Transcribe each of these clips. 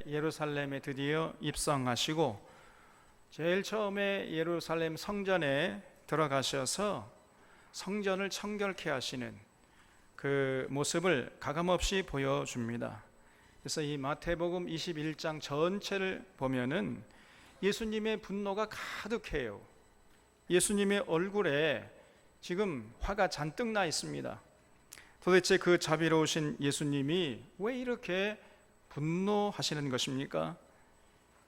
예루살렘에 드디어 입성하시고 제일 처음에 예루살렘 성전에 들어가셔서 성전을 청결케 하시는 그 모습을 가감없이 보여줍니다. 그래서 이 마태복음 21장 전체를 보면은 예수님의 분노가 가득해요. 예수님의 얼굴에 지금 화가 잔뜩 나 있습니다. 도대체 그 자비로우신 예수님이 왜 이렇게 분노하시는 것입니까?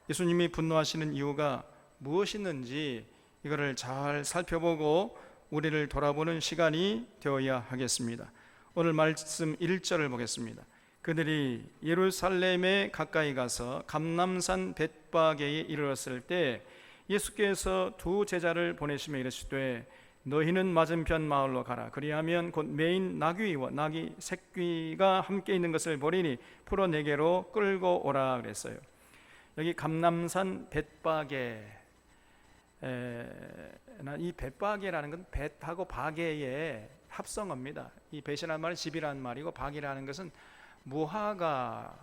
예수님이 분노하시는 이유가 무엇이는지 이거를 잘 살펴보고 우리를 돌아보는 시간이 되어야 하겠습니다. 오늘 말씀 1절을 보겠습니다. 그들이 예루살렘에 가까이 가서 감람산 벳바게에 이르렀을 때 예수께서 두 제자를 보내시며 이르시되 너희는 맞은편 마을로 가라. 그리하면 곧 매인 나귀와 나귀 새끼가 함께 있는 것을 보리니 풀어 내게로 끌고 오라 그랬어요. 여기 감람산 벳바게, 이 벳바게라는 건 벳하고 바게의 합성어입니다. 이 벳이라는 말은 집이라는 말이고 바게라는 것은 무화과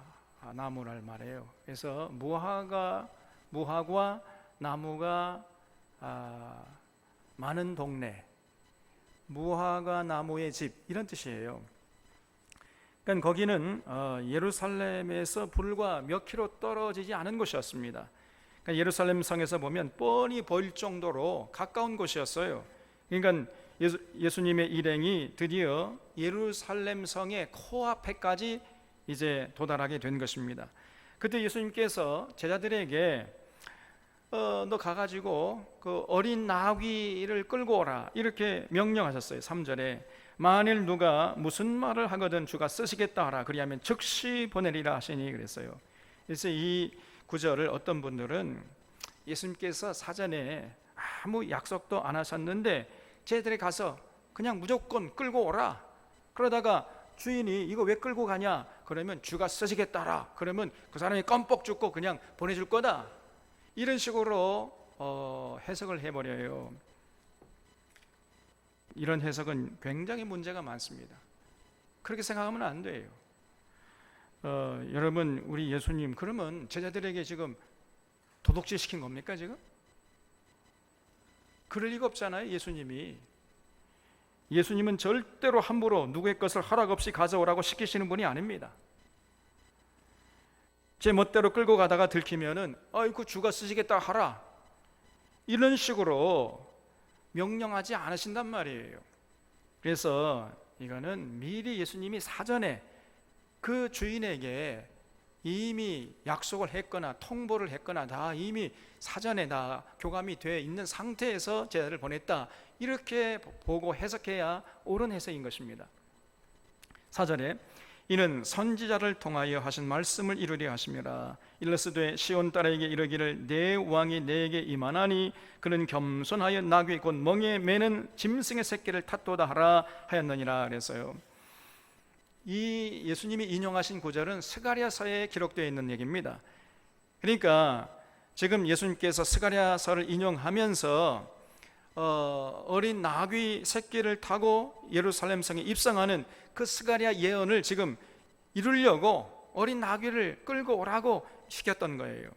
나무를 말해요. 그래서 무화과 나무가 많은 동네, 무화과 나무의 집, 이런 뜻이에요. 그러니까 거기는 예루살렘에서 불과 몇 킬로 떨어지지 않은 곳이었습니다. 그러니까 예루살렘 성에서 보면 뻔히 보일 정도로 가까운 곳이었어요. 그러니까 예수님의 일행이 드디어 예루살렘 성의 코앞에까지 이제 도달하게 된 것입니다. 그때 예수님께서 제자들에게 너 가가지고 그 어린 나귀를 끌고 오라 이렇게 명령하셨어요. 3절에 만일 누가 무슨 말을 하거든 주가 쓰시겠다 하라. 그리하면 즉시 보내리라 하시니 그랬어요. 그래서 이 구절을 어떤 분들은 예수님께서 사전에 아무 약속도 안 하셨는데 제자들이 가서 그냥 무조건 끌고 오라. 그러다가 주인이 이거 왜 끌고 가냐? 그러면 주가 쓰시겠다 하라. 그러면 그 사람이 껌뻑 죽고 그냥 보내줄 거다. 이런 식으로 해석을 해버려요. 이런 해석은 굉장히 문제가 많습니다. 그렇게 생각하면 안 돼요. 여러분, 우리 예수님 그러면 제자들에게 지금 도둑질 시킨 겁니까 지금? 그럴 리가 없잖아요. 예수님은 절대로 함부로 누구의 것을 허락 없이 가져오라고 시키시는 분이 아닙니다. 제 멋대로 끌고 가다가 들키면은 아이고 주가 쓰시겠다 하라 이런 식으로 명령하지 않으신단 말이에요. 그래서 이거는 미리 예수님이 사전에 그 주인에게 이미 약속을 했거나 통보를 했거나 다 이미 사전에 다 교감이 되어 있는 상태에서 제자를 보냈다 이렇게 보고 해석해야 옳은 해석인 것입니다. 4절에 이는 선지자를 통하여 하신 말씀을 이루려 하심이라. 일러스되 시온 딸에게 이르기를 내 왕이 내게 임하나니 그는 겸손하여 나귀 곧 멍에 매는 짐승의 새끼를 탓도다 하라 하였느니라 그랬어요. 이 예수님이 인용하신 구절은 스가랴서에 기록되어 있는 얘기입니다. 그러니까 지금 예수님께서 스가랴서를 인용하면서 어린 나귀 새끼를 타고 예루살렘 성에 입성하는 그 스가랴 예언을 지금 이루려고 어린 나귀를 끌고 오라고 시켰던 거예요.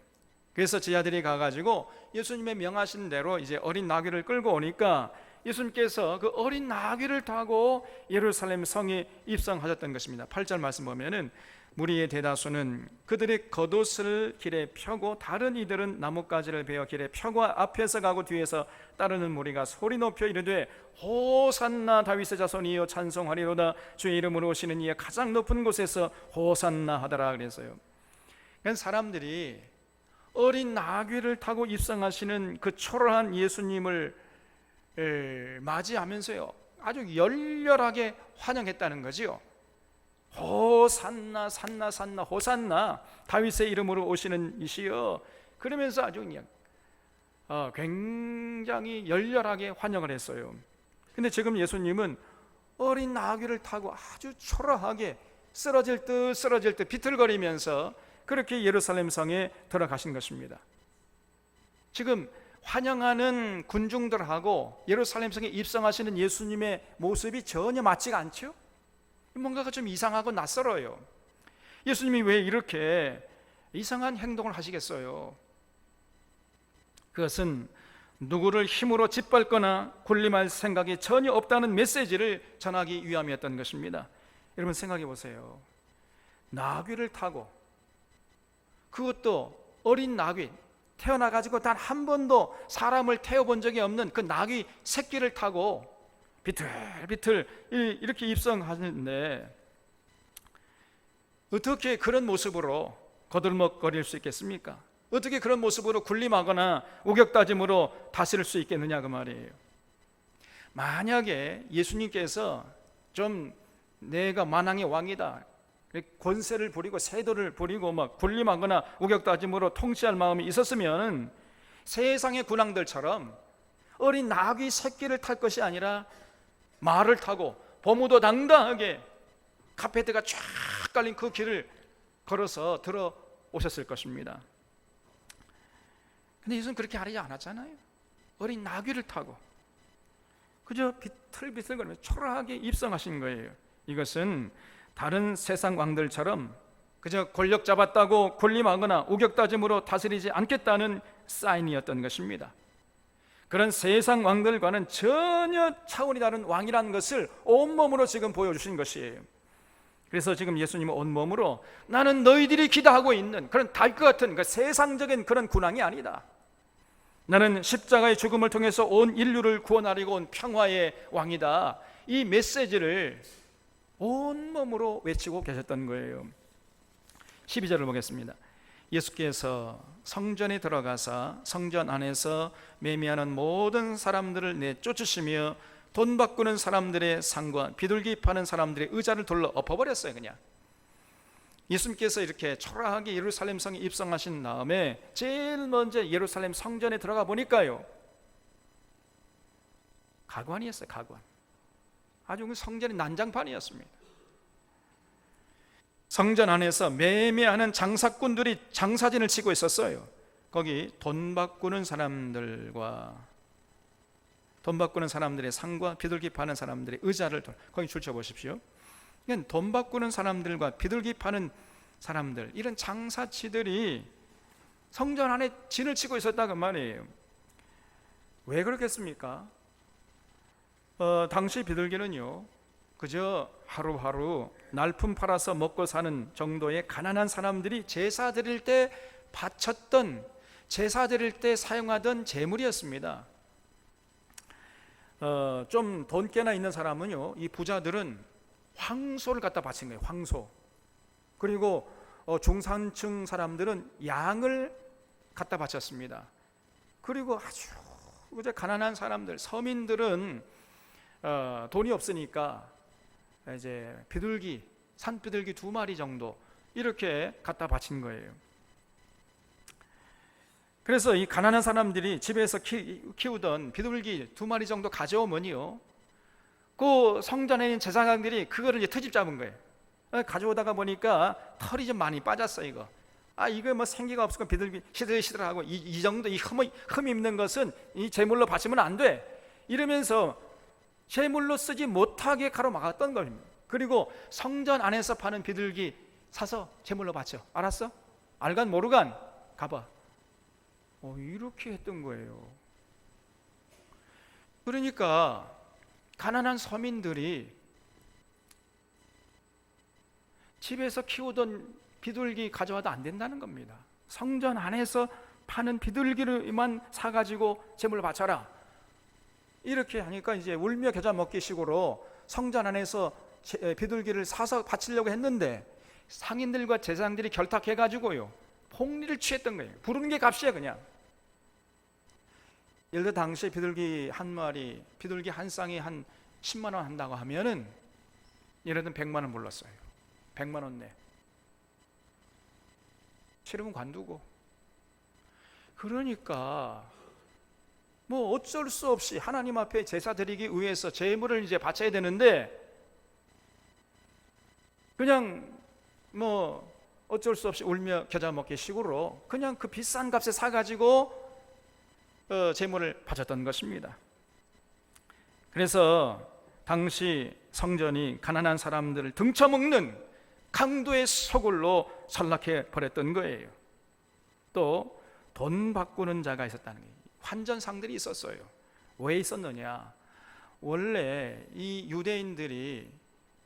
그래서 제자들이 가가지고 예수님의 명하신 대로 이제 어린 나귀를 끌고 오니까 예수님께서 그 어린 나귀를 타고 예루살렘 성에 입성하셨던 것입니다. 8절 말씀 보면은 무리의 대다수는 그들의 겉옷을 길에 펴고 다른 이들은 나뭇가지를 베어 길에 펴고 앞에서 가고 뒤에서 따르는 무리가 소리 높여 이르되 호산나 다윗의 자손이여 찬송하리로다 주의 이름으로 오시는 이에 가장 높은 곳에서 호산나 하더라 그래서요. 그러니까 사람들이 어린 나귀를 타고 입성하시는 그 초라한 예수님을 맞이하면서요 아주 열렬하게 환영했다는 거지요. 호산나 산나 산나 호산나 다윗의 이름으로 오시는 이시여 그러면서 아주 그냥 굉장히 열렬하게 환영을 했어요. 근데 지금 예수님은 어린 나귀를 타고 아주 초라하게 쓰러질 듯 비틀거리면서 그렇게 예루살렘 성에 들어가신 것입니다. 지금 환영하는 군중들하고 예루살렘 성에 입성하시는 예수님의 모습이 전혀 맞지가 않죠? 뭔가가 좀 이상하고 낯설어요. 예수님이 왜 이렇게 이상한 행동을 하시겠어요? 그것은 누구를 힘으로 짓밟거나 군림할 생각이 전혀 없다는 메시지를 전하기 위함이었던 것입니다. 여러분 생각해 보세요. 나귀를 타고, 그것도 어린 나귀, 태어나가지고 단 한 번도 사람을 태워본 적이 없는 그 나귀 새끼를 타고 비틀비틀 이렇게 입성하는데 어떻게 그런 모습으로 거들먹거릴 수 있겠습니까? 어떻게 그런 모습으로 군림하거나 우격다짐으로 다스릴 수 있겠느냐 그 말이에요. 만약에 예수님께서 좀 내가 만왕의 왕이다, 권세를 부리고 세도를 부리고 막 군림하거나 우격다짐으로 통치할 마음이 있었으면 세상의 군왕들처럼 어린 나귀 새끼를 탈 것이 아니라 말을 타고 범우도 당당하게 카페트가 쫙 깔린 그 길을 걸어서 들어오셨을 것입니다. 근데 예수는 그렇게 하지 않았잖아요. 어린 나귀를 타고 그저 비틀비틀거리며 초라하게 입성하신 거예요. 이것은 다른 세상 왕들처럼 그저 권력 잡았다고 군림하거나 우격다짐으로 다스리지 않겠다는 사인이었던 것입니다. 그런 세상 왕들과는 전혀 차원이 다른 왕이라는 것을 온몸으로 지금 보여주신 것이에요. 그래서 지금 예수님은 온몸으로 나는 너희들이 기다하고 있는 그런 다윗과 같은 그 세상적인 그런 군왕이 아니다. 나는 십자가의 죽음을 통해서 온 인류를 구원하려고 온 평화의 왕이다. 이 메시지를 온몸으로 외치고 계셨던 거예요. 12절을 보겠습니다. 예수께서 성전에 들어가사 성전 안에서 매매하는 모든 사람들을 내쫓으시며 돈 바꾸는 사람들의 상과 비둘기 파는 사람들의 의자를 둘러 엎어버렸어요. 그냥 예수님께서 이렇게 초라하게 예루살렘 성에 입성하신 다음에 제일 먼저 예루살렘 성전에 들어가 보니까요, 가관이었어요. 가관. 아주 그 성전의 난장판이었습니다. 성전 안에서 매매하는 장사꾼들이 장사진을 치고 있었어요. 거기 돈 바꾸는 사람들과 돈 바꾸는 사람들의 상과 비둘기 파는 사람들의 의자를 거기 줄쳐 보십시오. 그러니까 돈 바꾸는 사람들과 비둘기 파는 사람들, 이런 장사치들이 성전 안에 진을 치고 있었다고 말이에요. 왜 그렇겠습니까? 당시 비둘기는요, 그저 하루하루 날품 팔아서 먹고 사는 정도의 가난한 사람들이 제사 드릴 때 바쳤던, 제사 드릴 때 사용하던 재물이었습니다. 좀 돈깨나 있는 사람은요, 이 부자들은 황소를 갖다 바친 거예요. 황소. 그리고 중산층 사람들은 양을 갖다 바쳤습니다. 그리고 아주 그저 가난한 사람들, 서민들은 돈이 없으니까 이제 비둘기, 산비둘기 2마리 정도 이렇게 갖다 바친 거예요. 그래서 이 가난한 사람들이 집에서 키우던 비둘기 2마리 정도 가져오면요, 그 성전에 있는 제사장들이 그거를 이제 트집 잡은 거예요. 가져오다가 보니까 털이 좀 많이 빠졌어. 이거 뭐 생기가 없으니까 비둘기 시들시들하고 이 정도 이 흠 있는 것은 이 제물로 바치면 안 돼. 이러면서 제물로 쓰지 못하게 가로막았던 겁니다. 그리고 성전 안에서 파는 비둘기 사서 제물로 바쳐. 알았어? 알간 모르간 가봐. 이렇게 했던 거예요. 그러니까 가난한 서민들이 집에서 키우던 비둘기 가져와도 안 된다는 겁니다. 성전 안에서 파는 비둘기를만 사가지고 제물로 바쳐라. 이렇게 하니까 이제 울며 겨자 먹기 식으로 성전 안에서 비둘기를 사서 바치려고 했는데 상인들과 제사장들이 결탁해가지고요, 폭리를 취했던 거예요. 부르는 게 값이에요. 그냥 예를 들어 당시에 비둘기 한 마리, 비둘기 한 쌍이 한 10만 원 한다고 하면은 예를 들어 100만 원 불렀어요. 100만 원 내. 치르면 관두고. 그러니까 뭐 어쩔 수 없이 하나님 앞에 제사 드리기 위해서 제물을 이제 바쳐야 되는데 그냥 뭐 어쩔 수 없이 울며 겨자 먹기 식으로 그냥 그 비싼 값에 사가지고 제물을 바쳤던 것입니다. 그래서 당시 성전이 가난한 사람들을 등쳐먹는 강도의 소굴로 전락해 버렸던 거예요. 또 돈 바꾸는 자가 있었다는 거예요. 환전상들이 있었어요. 왜 있었느냐? 원래 이 유대인들이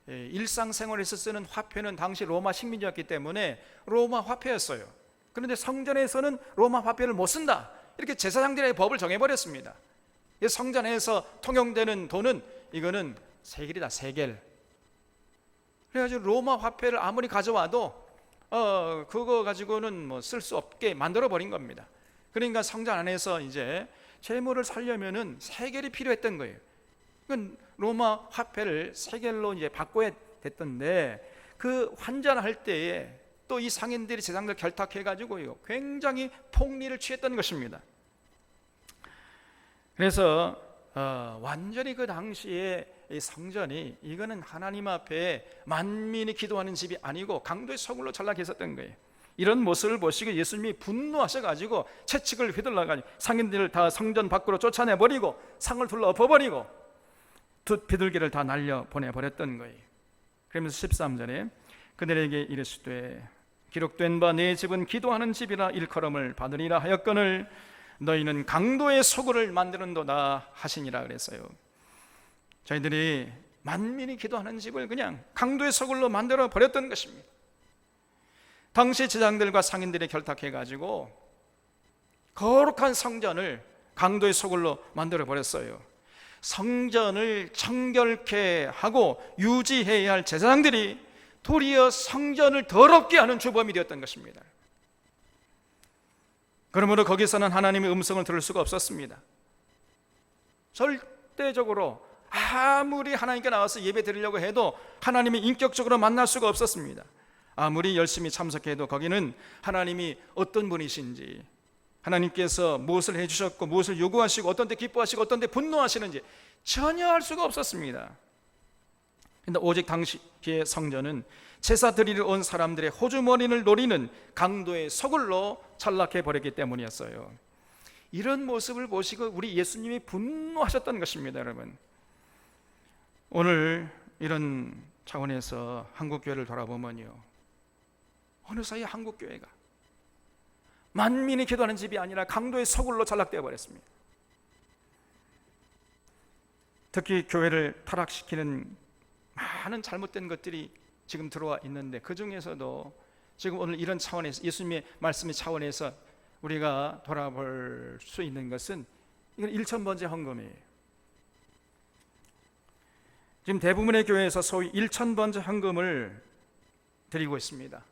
일상생활에서 쓰는 화폐는 당시 로마 식민지였기 때문에 로마 화폐였어요. 그런데 성전에서는 로마 화폐를 못 쓴다, 이렇게 제사장들의 법을 정해버렸습니다. 성전에서 통용되는 돈은 이거는 세겔이다, 세겔. 그래가지고 로마 화폐를 아무리 가져와도 그거 가지고는 뭐 쓸 수 없게 만들어 버린 겁니다. 그러니까 성전 안에서 이제 재물을 살려면은 세겔이 필요했던 거예요. 그러니까 로마 화폐를 세겔로 이제 바꿔야 됐던데, 그 환전할 때에 또 이 상인들이 제사장들 결탁해가지고 굉장히 폭리를 취했던 것입니다. 그래서 완전히 그 당시에 이 성전이 이거는 하나님 앞에 만민이 기도하는 집이 아니고 강도의 소굴로 전락했었던 거예요. 이런 모습을 보시고 예수님이 분노하셔가지고 채찍을 휘둘러가지고 상인들을 다 성전 밖으로 쫓아내버리고 상을 둘러 엎어버리고 비둘기를 다 날려 보내버렸던 거예요. 그러면서 13절에 그들에게 이르시되 기록된 바 내 집은 기도하는 집이라 일컬음을 받으리라 하였거늘 너희는 강도의 소굴을 만드는도다 하시니라 그랬어요. 저희들이 만민이 기도하는 집을 그냥 강도의 소굴로 만들어 버렸던 것입니다. 당시 제사장들과 상인들이 결탁해가지고 거룩한 성전을 강도의 소굴로 만들어 버렸어요. 성전을 청결케 하고 유지해야 할 제사장들이 도리어 성전을 더럽게 하는 주범이 되었던 것입니다. 그러므로 거기서는 하나님의 음성을 들을 수가 없었습니다. 절대적으로 아무리 하나님께 나와서 예배 드리려고 해도 하나님이 인격적으로 만날 수가 없었습니다. 아무리 열심히 참석해도 거기는 하나님이 어떤 분이신지, 하나님께서 무엇을 해주셨고 무엇을 요구하시고 어떤 때 기뻐하시고 어떤 때 분노하시는지 전혀 알 수가 없었습니다. 그런데 오직 당시의 성전은 제사 드리러 온 사람들의 호주머니를 노리는 강도의 소굴로 전락해버렸기 때문이었어요. 이런 모습을 보시고 우리 예수님이 분노하셨던 것입니다. 여러분, 오늘 이런 차원에서 한국교회를 돌아보면요, 어느새 한국교회가 만민이 기도하는 집이 아니라 강도의 소굴로 전락되어 버렸습니다. 특히 교회를 타락시키는 많은 잘못된 것들이 지금 들어와 있는데, 그 중에서도 지금 오늘 이런 차원에서 예수님의 말씀의 차원에서 우리가 돌아볼 수 있는 것은 이건 1000번째 헌금이에요. 지금 대부분의 교회에서 소위 1000번째 헌금을 드리고 있습니다.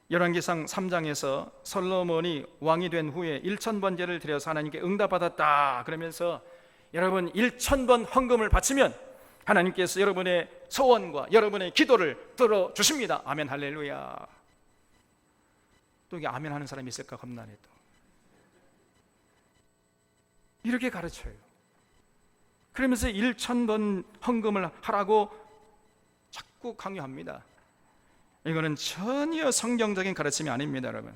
열왕기상 3장에서 솔로몬이 왕이 된 후에 1000번제를 드려서 하나님께 응답받았다 그러면서 여러분 1000번 헌금을 바치면 하나님께서 여러분의 소원과 여러분의 기도를 들어주십니다. 아멘 할렐루야. 또 이게 아멘 하는 사람이 있을까 겁나네. 또 이렇게 가르쳐요. 그러면서 1000번 헌금을 하라고 자꾸 강요합니다. 이거는 전혀 성경적인 가르침이 아닙니다. 여러분,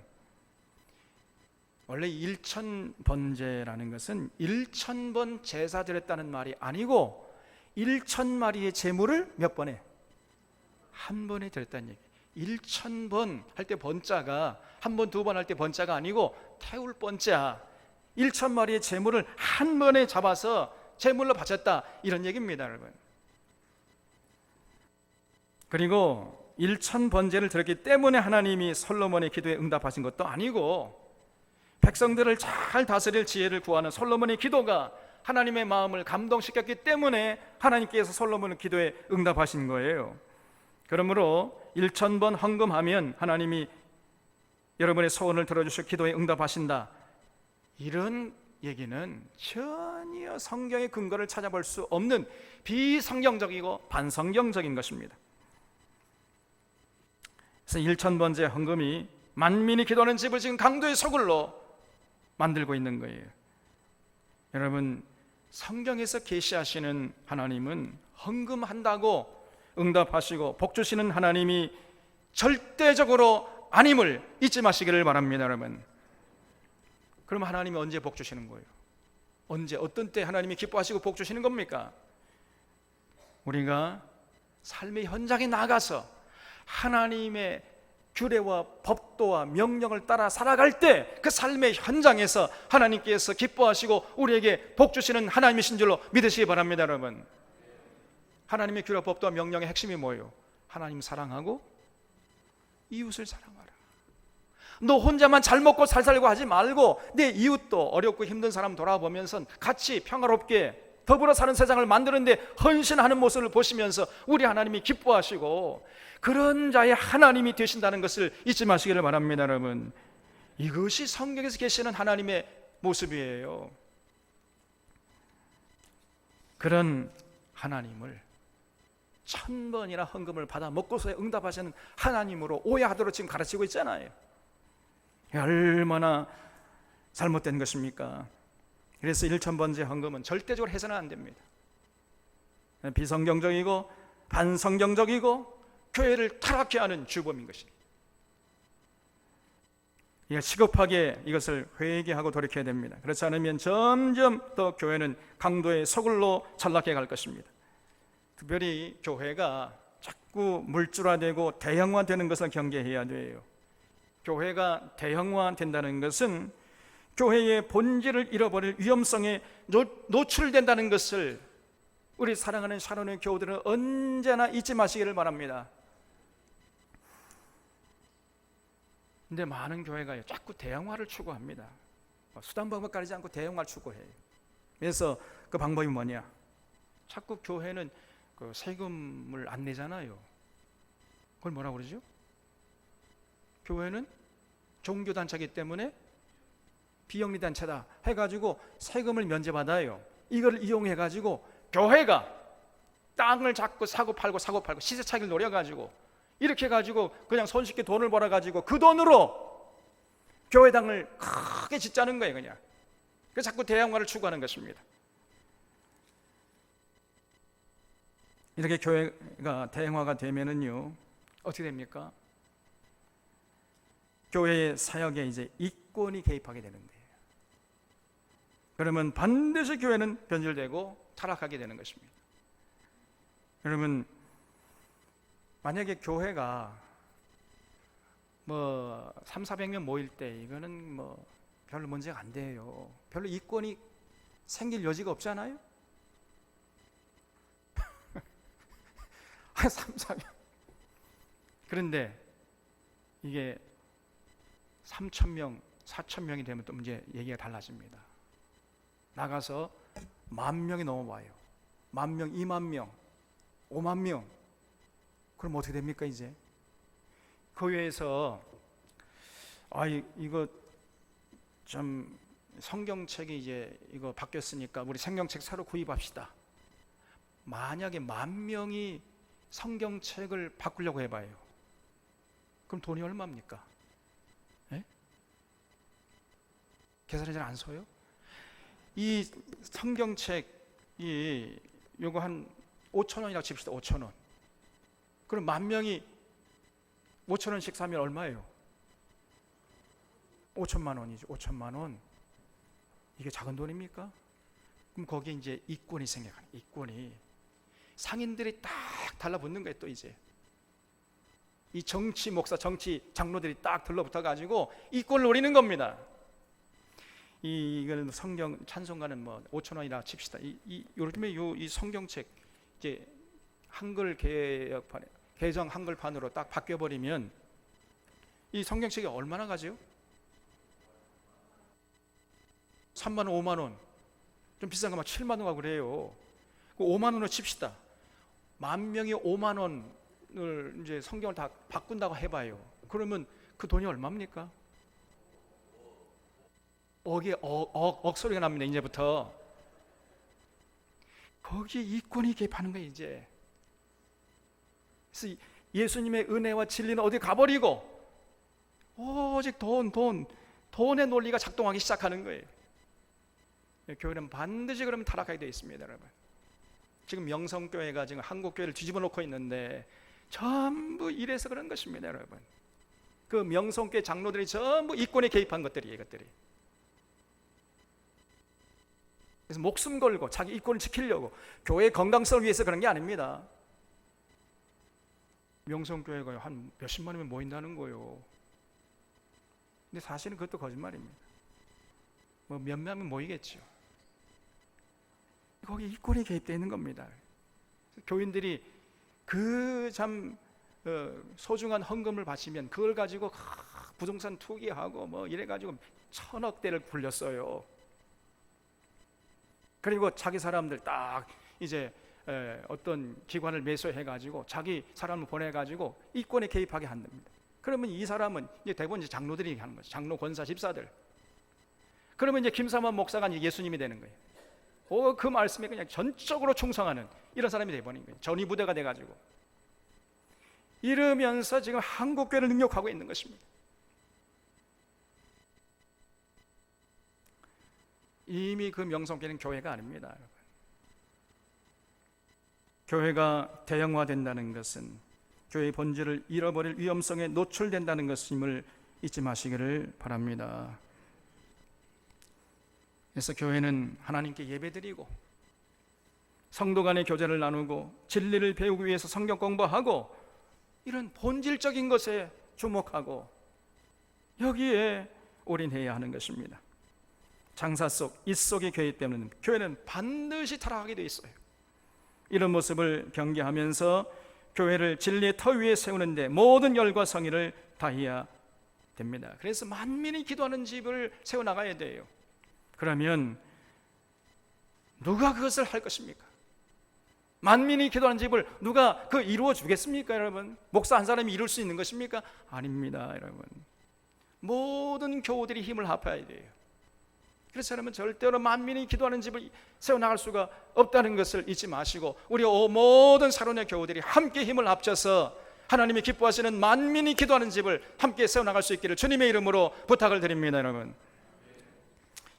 원래 1000번제라는 것은 1000번 제사 드렸다는 말이 아니고 1000마리의 제물을 몇 번에? 한 번에 드렸다는 얘기. 1000번 할 때 번자가 한 번, 두 번 할 때 번자가 아니고 태울 번자. 1000마리의 제물을 한 번에 잡아서 제물로 바쳤다, 이런 얘기입니다. 여러분, 그리고 1000번제를 드렸기 때문에 하나님이 솔로몬의 기도에 응답하신 것도 아니고 백성들을 잘 다스릴 지혜를 구하는 솔로몬의 기도가 하나님의 마음을 감동시켰기 때문에 하나님께서 솔로몬의 기도에 응답하신 거예요. 그러므로 1000번 헌금하면 하나님이 여러분의 소원을 들어주시고 기도에 응답하신다, 이런 얘기는 전혀 성경의 근거를 찾아볼 수 없는 비성경적이고 반성경적인 것입니다. 그래서 1000번째 헌금이 만민이 기도하는 집을 지금 강도의 소굴로 만들고 있는 거예요. 여러분, 성경에서 계시하시는 하나님은 헌금한다고 응답하시고 복 주시는 하나님이 절대적으로 아님을 잊지 마시기를 바랍니다. 여러분, 그럼 하나님이 언제 복 주시는 거예요? 언제, 어떤 때 하나님이 기뻐하시고 복 주시는 겁니까? 우리가 삶의 현장에 나가서 하나님의 규례와 법도와 명령을 따라 살아갈 때 그 삶의 현장에서 하나님께서 기뻐하시고 우리에게 복 주시는 하나님이신 줄로 믿으시기 바랍니다. 여러분, 하나님의 규례, 법도와 명령의 핵심이 뭐예요? 하나님 사랑하고 이웃을 사랑하라. 너 혼자만 잘 먹고 잘 살고 하지 말고 내 이웃도 어렵고 힘든 사람 돌아보면서 같이 평화롭게 더불어 사는 세상을 만드는데 헌신하는 모습을 보시면서 우리 하나님이 기뻐하시고 그런 자의 하나님이 되신다는 것을 잊지 마시기를 바랍니다. 여러분, 이것이 성경에서 계시는 하나님의 모습이에요. 그런 하나님을 1000번이나 헌금을 받아 먹고서야 응답하시는 하나님으로 오해하도록 지금 가르치고 있잖아요. 얼마나 잘못된 것입니까? 그래서 1000번째 헌금은 절대적으로 해서는 안 됩니다. 비성경적이고 반성경적이고 교회를 타락케 하는 주범인 것입니다. 시급하게 이것을 회개하고 돌이켜야 됩니다. 그렇지 않으면 점점 더 교회는 강도의 서글로 전락해 갈 것입니다. 특별히 교회가 자꾸 물줄화되고 대형화되는 것을 경계해야 돼요. 교회가 대형화된다는 것은 교회의 본질을 잃어버릴 위험성에 노출된다는 것을 우리 사랑하는 샤론의 교우들은 언제나 잊지 마시기를 바랍니다. 근데 많은 교회가 자꾸 대형화를 추구합니다. 수단 방법 가리지 않고 대형화를 추구해요. 그래서 그 방법이 뭐냐? 자꾸 교회는 그 세금을 안 내잖아요. 그걸 뭐라고 그러죠? 교회는 종교단체이기 때문에 비영리단체다 해가지고 세금을 면제받아요. 이걸 이용해가지고 교회가 땅을 자꾸 사고 팔고 시세 차익을 노려가지고 이렇게 해가지고 그냥 손쉽게 돈을 벌어가지고 그 돈으로 교회당을 크게 짓자는 거예요. 그냥 그래서 자꾸 대형화를 추구하는 것입니다. 이렇게 교회가 대형화가 되면은요 어떻게 됩니까? 교회의 사역에 이제 이권이 개입하게 되는 거예요. 그러면 반드시 교회는 변질되고 타락하게 되는 것입니다. 여러분, 만약에 교회가 뭐 300~400명 모일 때 이거는 뭐 별로 문제가 안 돼요. 별로 이권이 생길 여지가 없잖아요. 300~400명. 그런데 이게 3000명, 4000명이 되면 또 이제 얘기가 달라집니다. 나가서 10,000명이 넘어와요. 10,000명, 20,000명, 50,000명. 그럼 어떻게 됩니까 이제? 교회에서 이거 좀 성경책이 이제 이거 바뀌었으니까 우리 성경책 새로 구입합시다. 만약에 10,000명이 성경책을 바꾸려고 해봐요. 그럼 돈이 얼마입니까? 네? 계산이 잘 안 서요? 이 성경책이 요거 한 5,000원이라고 칩시다. 5,000원. 그럼 10,000명이 5,000원씩 사면 얼마예요? 5천만 원이죠. 5천만 원. 이게 작은 돈입니까? 그럼 거기에 이제 이권이 생겨가는, 이권이 상인들이 딱 달라붙는 거예요. 또 이제 이 정치 목사, 정치 장로들이 딱 들러붙어 가지고 이권을 노리는 겁니다. 이거는 성경 찬송가는 뭐 5,000원이라 칩시다. 요즘에 이 성경책 이제 한글 개혁판, 개정 한글판으로 딱 바뀌어 버리면 이 성경책이 얼마나 가죠? 3만 원, 5만 원. 좀 비싼 거 막 7만 원 가고 그래요. 그 5만 원으로 칩시다. 10,000명이 5만 원을 이제 성경을 다 바꾼다고 해봐요. 그러면 그 돈이 얼마입니까? 억소리가 납니다. 이제부터 거기에 이권이 개입하는 거예요. 이제 그래서 예수님의 은혜와 진리는 어디 가버리고 오직 돈의 논리가 작동하기 시작하는 거예요. 교회는 반드시 그러면 타락하게 되어 있습니다. 여러분, 지금 명성교회가 지금 한국교회를 뒤집어 놓고 있는데 전부 이래서 그런 것입니다. 여러분, 그 명성교회 장로들이 전부 이권에 개입한 것들이에요. 이것들이. 그래서 목숨 걸고 자기 이권을 지키려고, 교회의 건강성을 위해서 그런 게 아닙니다. 명성교회가 한 몇십만이면 모인다는 거예요. 근데 사실은 그것도 거짓말입니다. 뭐 몇몇은 모이겠죠. 거기 이권이 개입되어 있는 겁니다. 교인들이 그 참 소중한 헌금을 바치면 그걸 가지고 부동산 투기하고 뭐 이래가지고 천억대를 굴렸어요. 그리고 자기 사람들 딱 이제 어떤 기관을 매수해가지고 자기 사람을 보내가지고 이권에 개입하게 한답니다. 그러면 이 사람은 이제 대부분 이제 장로들이 하는 거죠. 장로, 권사, 집사들. 그러면 이제 김삼환 목사가 이제 예수님이 되는 거예요. 그 말씀에 그냥 전적으로 충성하는 이런 사람이 되어버린 거예요. 전위부대가 돼가지고. 이러면서 지금 한국교회를 능욕하고 있는 것입니다. 이미 그 명성교회는 교회가 아닙니다, 여러분. 교회가 대형화된다는 것은 교회의 본질을 잃어버릴 위험성에 노출된다는 것임을 잊지 마시기를 바랍니다. 그래서 교회는 하나님께 예배드리고 성도 간의 교제를 나누고 진리를 배우기 위해서 성경 공부하고 이런 본질적인 것에 주목하고 여기에 올인해야 하는 것입니다. 장사 속, 이 속의 교회 때문에 교회는 반드시 타락하게 되어 있어요. 이런 모습을 경계하면서 교회를 진리의 터 위에 세우는데 모든 열과 성의를 다해야 됩니다. 그래서 만민이 기도하는 집을 세워나가야 돼요. 그러면 누가 그것을 할 것입니까? 만민이 기도하는 집을 누가 이루어 주겠습니까, 여러분? 목사 한 사람이 이룰 수 있는 것입니까? 아닙니다, 여러분. 모든 교우들이 힘을 합해야 돼요. 그래서 여러분 절대로 만민이 기도하는 집을 세워나갈 수가 없다는 것을 잊지 마시고 우리 모든 사론의 교우들이 함께 힘을 합쳐서 하나님이 기뻐하시는 만민이 기도하는 집을 함께 세워나갈 수 있기를 주님의 이름으로 부탁을 드립니다, 여러분.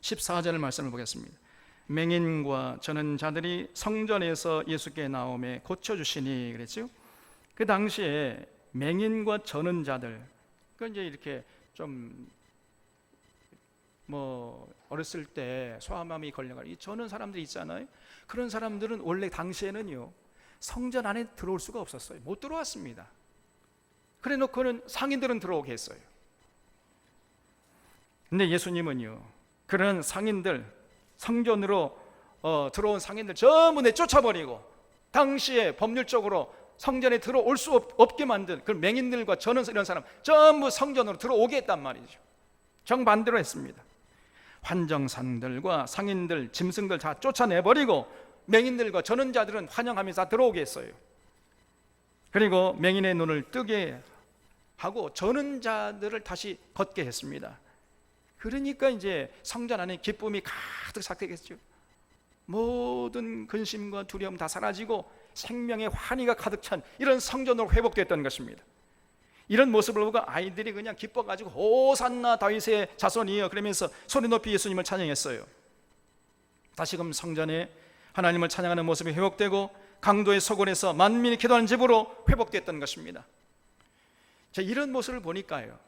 14절 말씀을 보겠습니다. 맹인과 저는 자들이 성전에서 예수께 나오매 고쳐주시니 그랬죠. 그 당시에 맹인과 저는 자들, 그 이제 이렇게 좀 어렸을 때 소아마비 걸려가지고 저는 사람들이 있잖아요. 그런 사람들은 원래 당시에는요 성전 안에 들어올 수가 없었어요. 못 들어왔습니다. 그래 놓고는 상인들은 들어오게 했어요. 근데 예수님은요 그런 상인들, 성전으로 들어온 상인들 전부 내쫓아버리고 당시에 법률적으로 성전에 들어올 수 없게 만든 그 맹인들과 저는 이런 사람 전부 성전으로 들어오게 했단 말이죠. 정반대로 했습니다. 환정상들과 상인들, 짐승들 다 쫓아내버리고 맹인들과 전원자들은 환영하면서 다 들어오게 했어요. 그리고 맹인의 눈을 뜨게 하고 전원자들을 다시 걷게 했습니다. 그러니까 이제 성전 안에 기쁨이 가득 삭되겠죠. 모든 근심과 두려움 다 사라지고 생명의 환희가 가득 찬 이런 성전으로 회복됐던 것입니다. 이런 모습을 보고 아이들이 그냥 기뻐가지고 호산나 다윗의 자손이여 그러면서 소리 높이 예수님을 찬양했어요. 다시금 성전에 하나님을 찬양하는 모습이 회복되고 강도의 서골에서 만민이 기도하는 집으로 회복됐던 것입니다. 자, 이런 모습을 보니까요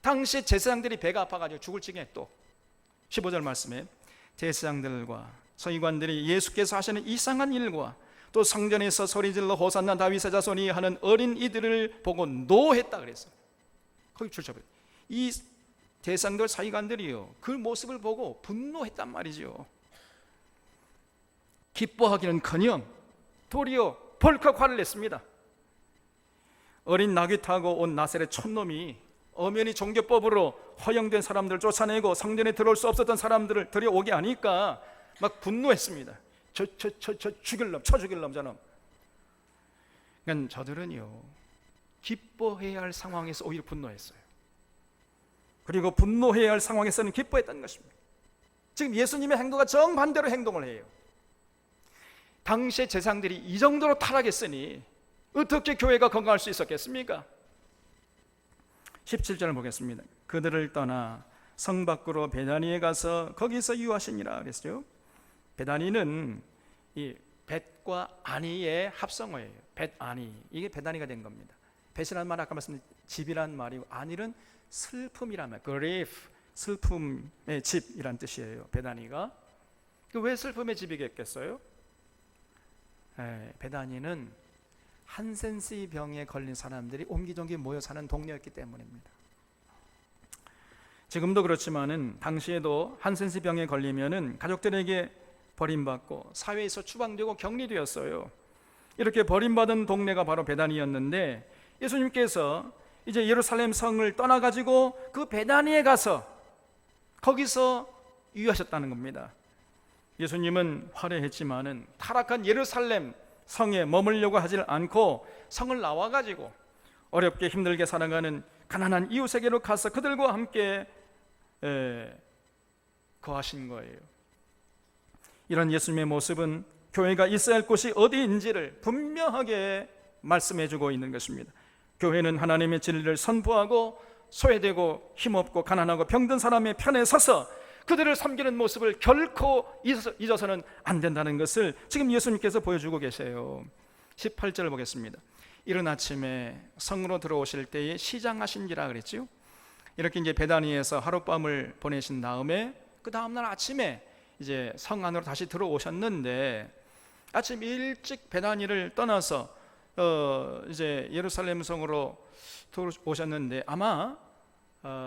당시 제사장들이 배가 아파가지고 죽을 징에 또 15절 말씀에 제사장들과 서기관들이 예수께서 하시는 이상한 일과 또 성전에서 소리질러 호산나 다윗의 자손이 하는 어린 이들을 보고 노했다 그랬어요. 거기 출처버려. 이 대상들 서기관들이요 그 모습을 보고 분노했단 말이죠. 기뻐하기는커녕 도리어 벌컥 화를 냈습니다. 어린 나귀 타고 온 나세렛 촌놈이 엄연히 종교법으로 허용된 사람들을 쫓아내고 성전에 들어올 수 없었던 사람들을 들여오게 하니까 막 분노했습니다. 저 죽일 놈, 쳐 죽일 놈 저놈. 그러니까 저들은요 기뻐해야 할 상황에서 오히려 분노했어요. 그리고 분노해야 할 상황에서는 기뻐했다는 것입니다. 지금 예수님의 행동과 정반대로 행동을 해요. 당시의 제사장들이 이 정도로 타락했으니 어떻게 교회가 건강할 수 있었겠습니까? 17절을 보겠습니다. 그들을 떠나 성 밖으로 베다니에 가서 거기서 유하시니라 그랬죠. 베다니는 이 벳과 아니의 합성어예요. 벳 아니, 이게 베다니가 된 겁니다. 벳이라는 말 아까 말씀드린 집이란 말이고 아니는 슬픔이란 말, grief, 슬픔의 집이란 뜻이에요. 베다니가. 왜 슬픔의 집이겠어요? 베다니는 한센시 병에 걸린 사람들이 옹기종기 모여 사는 동네였기 때문입니다. 지금도 그렇지만은 당시에도 한센시 병에 걸리면은 가족들에게 버림받고 사회에서 추방되고 격리되었어요. 이렇게 버림받은 동네가 바로 베다니였는데 예수님께서 이제 예루살렘 성을 떠나가지고 그 베다니에 가서 거기서 유하셨다는 겁니다. 예수님은 화려했지만은 타락한 예루살렘 성에 머물려고 하질 않고 성을 나와가지고 어렵게 힘들게 살아가는 가난한 이웃에게로 가서 그들과 함께 거하신 거예요. 이런 예수님의 모습은 교회가 있어야 할 곳이 어디인지를 분명하게 말씀해주고 있는 것입니다. 교회는 하나님의 진리를 선포하고 소외되고 힘없고 가난하고 병든 사람의 편에 서서 그들을 섬기는 모습을 결코 잊어서는 안 된다는 것을 지금 예수님께서 보여주고 계세요. 18절 보겠습니다. 이른 아침에 성으로 들어오실 때에 시장하신지라 그랬죠. 이렇게 이제 베다니에서 하룻밤을 보내신 다음에 그 다음날 아침에 이제 성 안으로 다시 들어오셨는데 아침 일찍 베다니를 떠나서 이제 예루살렘 성으로 들어오셨는데 아마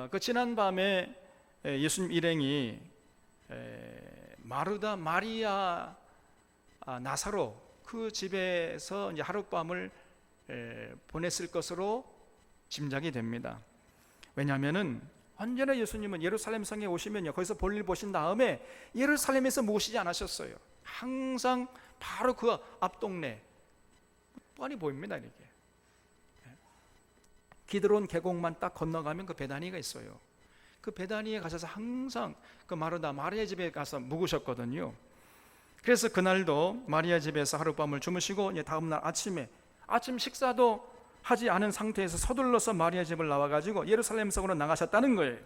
그 지난 밤에 예수님 일행이 마르다, 마리아, 나사로 그 집에서 이제 하룻밤을 보냈을 것으로 짐작이 됩니다. 왜냐하면은 언제나 예수님은 예루살렘 성에 오시면요 거기서 볼일 보신 다음에 예루살렘에서 모시지 않으셨어요. 항상 바로 그 앞동네 뻔히 보입니다. 이렇게 기드론 계곡만 딱 건너가면 그 베다니가 있어요. 그 베다니에 가셔서 항상 그 마르다 마리아 집에 가서 묵으셨거든요. 그래서 그날도 마리아 집에서 하룻밤을 주무시고 다음날 아침 식사도 하지 않은 상태에서 서둘러서 마리아 집을 나와가지고 예루살렘 성으로 나가셨다는 거예요.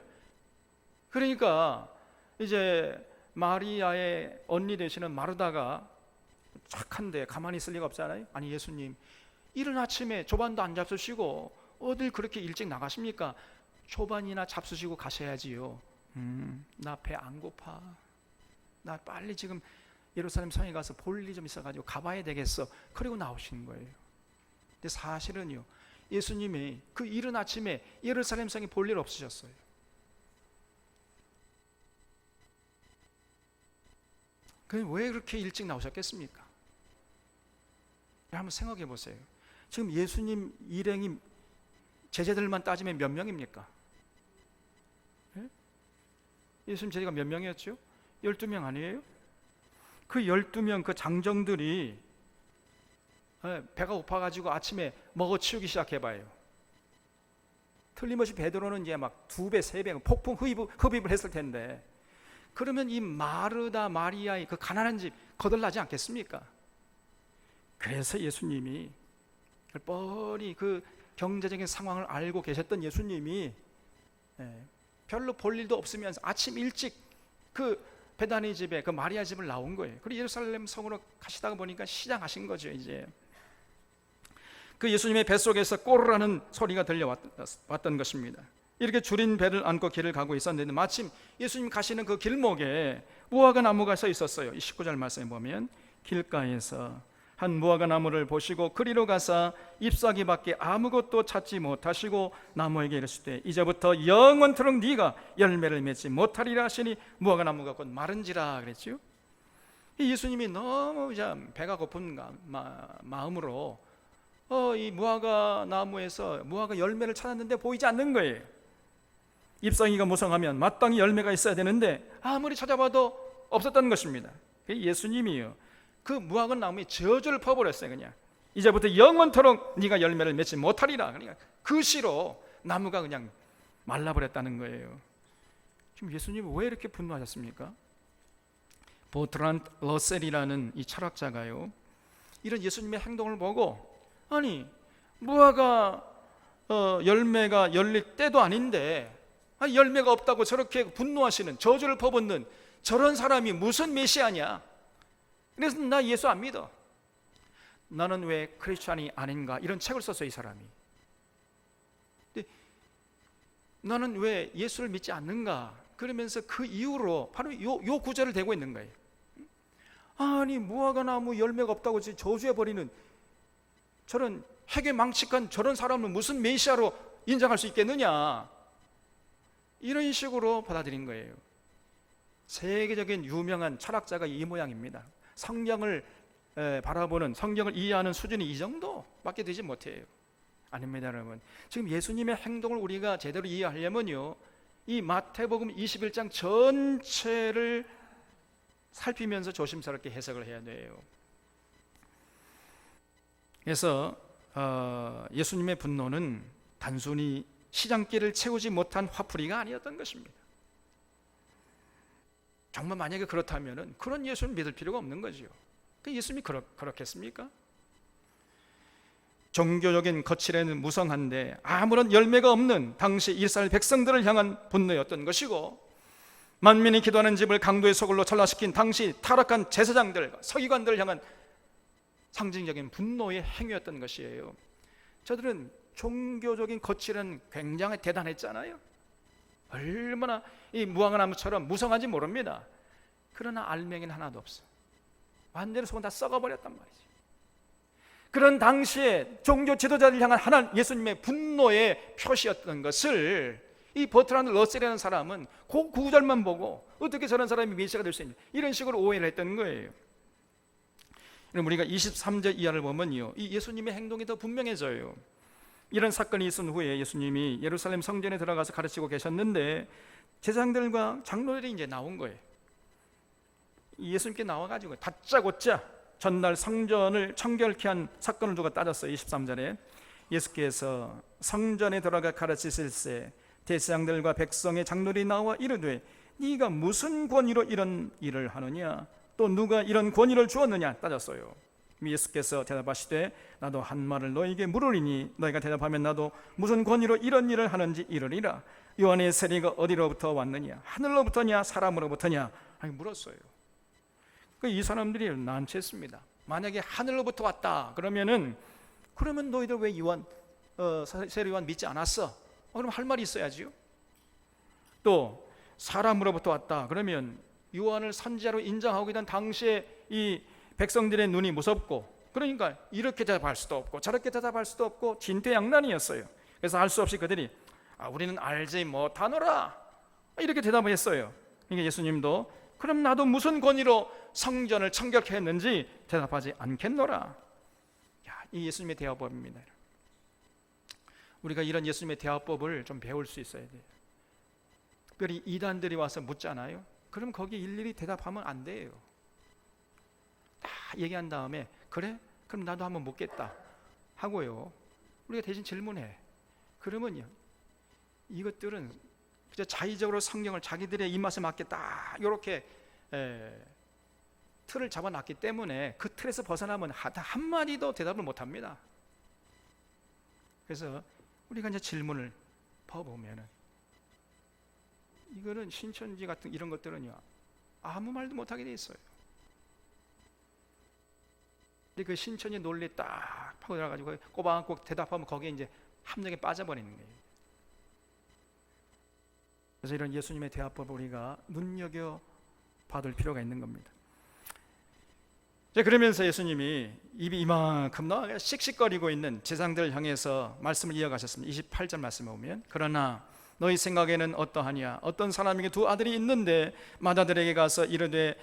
그러니까 이제 마리아의 언니 되시는 마르다가 착한데 가만히 있을 리가 없잖아요. 아니 예수님 이른 아침에 조반도 안 잡수시고 어딜 그렇게 일찍 나가십니까? 조반이나 잡수시고 가셔야지요. 나 배 안 고파. 나 빨리 지금 예루살렘 성에 가서 볼 일이 좀 있어가지고 가봐야 되겠어. 그리고 나오시는 거예요. 근데 사실은요 예수님이 그 이른 아침에 예루살렘 성에 볼 일 없으셨어요. 그럼 왜 그렇게 일찍 나오셨겠습니까? 한번 생각해 보세요. 지금 예수님 일행이 제자들만 따지면 몇 명입니까? 예? 예수님 제자가 몇 명이었죠? 12명 아니에요? 그 12명 그 장정들이 배가 고파가지고 아침에 먹어치우기 시작해봐요. 틀림없이 베드로는 이제 막 2배, 3배 폭풍 흡입을 했을 텐데 그러면 이 마르다 마리아의 그 가난한 집 거덜나지 않겠습니까? 그래서 예수님이 뻔히 그 경제적인 상황을 알고 계셨던 예수님이 별로 볼 일도 없으면서 아침 일찍 그 베다니 집에 그 마리아 집을 나온 거예요. 그리고 예루살렘 성으로 가시다가 보니까 시장하신 거죠. 이제 그 예수님의 뱃속에서 꼬르라는 소리가 들려왔던 것입니다. 이렇게 줄인 배를 안고 길을 가고 있었는데 마침 예수님 가시는 그 길목에 무화과 나무가 서 있었어요. 19절 말씀에 보면 길가에서 한 무화과 나무를 보시고 그리로 가서 잎사귀밖에 아무것도 찾지 못하시고 나무에게 이르시되 이제부터 영원토록 네가 열매를 맺지 못하리라 하시니 무화과 나무가 곧 마른지라 그랬죠. 예수님이 너무 배가 고픈 마음으로 이 무화과 나무에서 무화과 열매를 찾았는데 보이지 않는 거예요. 잎사귀가 무성하면 마땅히 열매가 있어야 되는데 아무리 찾아봐도 없었던 것입니다. 예수님이요 그 무화과 나무에 저주를 퍼버렸어요. 그냥 이제부터 영원토록 네가 열매를 맺지 못하리라. 그러니까 그 시로 나무가 그냥 말라버렸다는 거예요. 지금 예수님은 왜 이렇게 분노하셨습니까? 보트란트 러셀이라는 이 철학자가요 이런 예수님의 행동을 보고 아니 무화과 열매가 열릴 때도 아닌데 열매가 없다고 저렇게 분노하시는 저주를 퍼붓는 저런 사람이 무슨 메시아냐. 그래서 나 예수 안 믿어. 나는 왜 크리스찬이 아닌가 이런 책을 썼어요. 이 사람이. 근데 나는 왜 예수를 믿지 않는가 그러면서 그 이후로 바로 요 구절을 대고 있는 거예요. 아니 무화과 나무 열매가 없다고 저주해버리는 저런 회개망측한 저런 사람을 무슨 메시아로 인정할 수 있겠느냐, 이런 식으로 받아들인 거예요. 세계적인 유명한 철학자가 이 모양입니다. 성경을 바라보는, 성경을 이해하는 수준이 이 정도밖에 되지 못해요. 아닙니다, 여러분. 지금 예수님의 행동을 우리가 제대로 이해하려면요, 이 마태복음 21장 전체를 살피면서 조심스럽게 해석을 해야 돼요. 그래서 예수님의 분노는 단순히 시장길을 채우지 못한 화풀이가 아니었던 것입니다. 정말 만약에 그렇다면 그런 예수를 믿을 필요가 없는 거죠. 예수님이 그렇겠습니까? 종교적인 거칠에는 무성한데 아무런 열매가 없는 당시 이스라엘 백성들을 향한 분노였던 것이고, 만민이 기도하는 집을 강도의 소굴로 전락시킨 당시 타락한 제사장들, 서기관들을 향한 상징적인 분노의 행위였던 것이에요. 저들은 종교적인 거칠은 굉장히 대단했잖아요. 얼마나 이 무화과 나무처럼 무성한지 모릅니다. 그러나 알맹이는 하나도 없어. 완전히 속은 다 썩어버렸단 말이죠. 그런 당시에 종교 지도자를 향한 하나님 예수님의 분노의 표시였던 것을 이 버트란드 러셀이라는 사람은 그 구절만 보고 어떻게 저런 사람이 메시아가 될 수 있냐, 이런 식으로 오해를 했던 거예요. 우리가 23절 이하를 보면요, 이 예수님의 행동이 더 분명해져요. 이런 사건이 있은 후에 예수님이 예루살렘 성전에 들어가서 가르치고 계셨는데 제사장들과 장로들이 이제 나온 거예요. 예수님께 나와가지고 다짜고짜 전날 성전을 청결케 한 사건을 두고 따졌어요. 23절에 예수께서 성전에 들어가 가르치실 때 대제사장들과 백성의 장로들이 나와 이르되 네가 무슨 권위로 이런 일을 하느냐, 또 누가 이런 권위를 주었느냐 따졌어요. 예수께서 대답하시되 나도 한 말을 너에게 물으리니 너희가 대답하면 나도 무슨 권위로 이런 일을 하는지 이르리라. 요한의 세례가 어디로부터 왔느냐, 하늘로부터냐 사람으로부터냐 하고 물었어요. 이 사람들이 난처했습니다. 만약에 하늘로부터 왔다 그러면 너희들 왜 세례 요한 믿지 않았어? 그럼 할 말이 있어야지요. 또 사람으로부터 왔다 그러면 요한을 선지자로 인정하고 있던 당시에 이 백성들의 눈이 무섭고, 그러니까 이렇게 대답할 수도 없고 저렇게 대답할 수도 없고 진퇴양난이었어요. 그래서 할 수 없이 그들이 우리는 알지 못하노라 이렇게 대답을 했어요. 그러니까 예수님도 그럼 나도 무슨 권위로 성전을 청결케 했는지 대답하지 않겠노라. 이 예수님의 대화법입니다. 우리가 이런 예수님의 대화법을 좀 배울 수 있어야 돼요. 특별히 이단들이 와서 묻잖아요. 그럼 거기 일일이 대답하면 안 돼요. 다 얘기한 다음에 그래? 그럼 나도 한번 묻겠다 하고요, 우리가 대신 질문해. 그러면요, 이것들은 그저 자의적으로 성경을 자기들의 입맛에 맞게 딱 이렇게 틀을 잡아놨기 때문에 그 틀에서 벗어나면 한마디도 대답을 못합니다. 그래서 우리가 이제 질문을 퍼보면은 이거는 신천지 같은 이런 것들은요 아무 말도 못하게 돼 있어요. 근데 그 신천지 논리 딱 파고 들어가지고 꼬박꼬박 대답하면 거기에 이제 함정에 빠져버리는 거예요. 그래서 이런 예수님의 대화법을 우리가 눈여겨 받을 필요가 있는 겁니다. 그러면서 예수님이 입이 이만큼 나와 씩씩거리고 있는 제사장들을 향해서 말씀을 이어가셨습니다. 28절 말씀에 보면 그러나 너희 생각에는 어떠하냐, 어떤 사람에게 두 아들이 있는데 맏아들에게 가서 이르되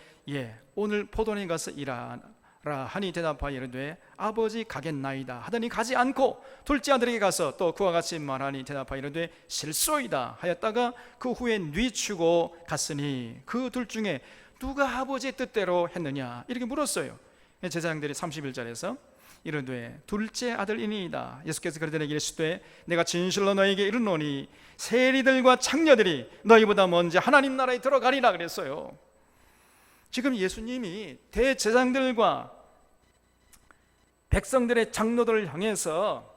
오늘 포도원에 가서 일하라 하니 대답하여 이르되 아버지 가겠나이다 하더니 가지 않고 둘째 아들에게 가서 또 그와 같이 말하니 대답하여 이르되 실소이다 하였다가 그 후에 뉘추고 갔으니 그 둘 중에 누가 아버지의 뜻대로 했느냐 이렇게 물었어요. 제사장들이 31절에서 이르되 둘째 아들이니이다. 예수께서 그들에게 이르시되 내가 진실로 너에게 이르노니 세리들과 창녀들이 너희보다 먼저 하나님 나라에 들어가리라 그랬어요. 지금 예수님이 대제사장들과 백성들의 장로들을 향해서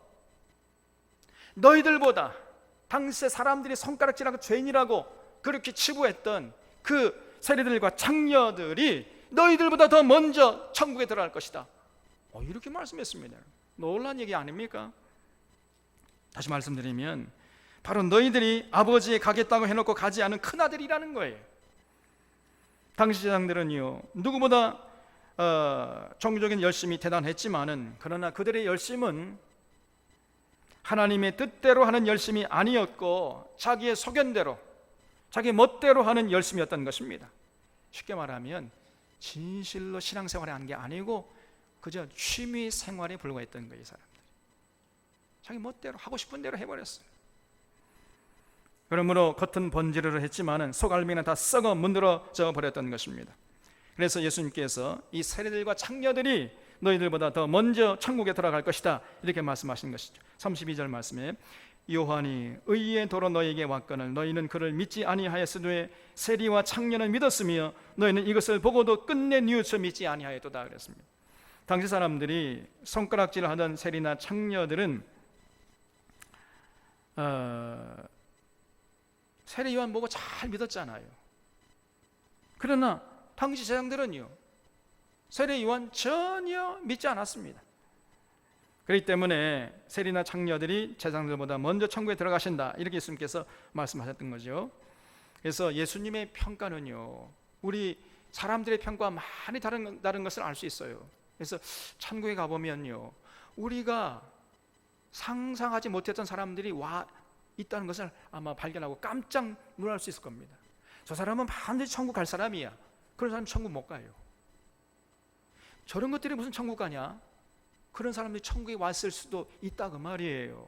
너희들보다 당시의 사람들이 손가락질하고 죄인이라고 그렇게 치부했던 그 세리들과 창녀들이 너희들보다 더 먼저 천국에 들어갈 것이다, 이렇게 말씀했습니다. 놀라운 얘기 아닙니까? 다시 말씀드리면 바로 너희들이 아버지에 가겠다고 해놓고 가지 않은 큰아들이라는 거예요. 당시 제사장들은요 누구보다 종교적인 열심이 대단했지만은, 그러나 그들의 열심은 하나님의 뜻대로 하는 열심이 아니었고 자기의 소견대로, 자기 멋대로 하는 열심이었던 것입니다. 쉽게 말하면 진실로 신앙생활을 한 게 아니고 그저 취미 생활에 불과했던 거예요. 이 사람들 자기 멋대로 하고 싶은 대로 해버렸어요. 그러므로 겉은 번지르르 했지만은 속알미는 다 썩어 문드러져 버렸던 것입니다. 그래서 예수님께서 이 세리들과 창녀들이 너희들보다 더 먼저 천국에 들어갈 것이다, 이렇게 말씀하신 것이죠. 32절 말씀에 요한이 의의 도로 너희에게 왔거늘 너희는 그를 믿지 아니하였으되 세리와 창녀는 믿었으며 너희는 이것을 보고도 끝내 뉘우쳐 믿지 아니하였도다 그랬습니다. 당시 사람들이 손가락질을 하던 세리나 창녀들은 세리 요한 보고 잘 믿었잖아요. 그러나 당시 제사장들은요, 세리 요한 전혀 믿지 않았습니다. 그렇기 때문에 세리나 창녀들이 제사장들보다 먼저 천국에 들어가신다, 이렇게 예수님께서 말씀하셨던 거죠. 그래서 예수님의 평가는요, 우리 사람들의 평가와 많이 다른 것을 알 수 있어요. 그래서 천국에 가보면요, 우리가 상상하지 못했던 사람들이 와 있다는 것을 아마 발견하고 깜짝 놀랄 수 있을 겁니다. 저 사람은 반드시 천국 갈 사람이야. 그런 사람 천국 못 가요. 저런 것들이 무슨 천국 가냐? 그런 사람들이 천국에 왔을 수도 있다, 그 말이에요.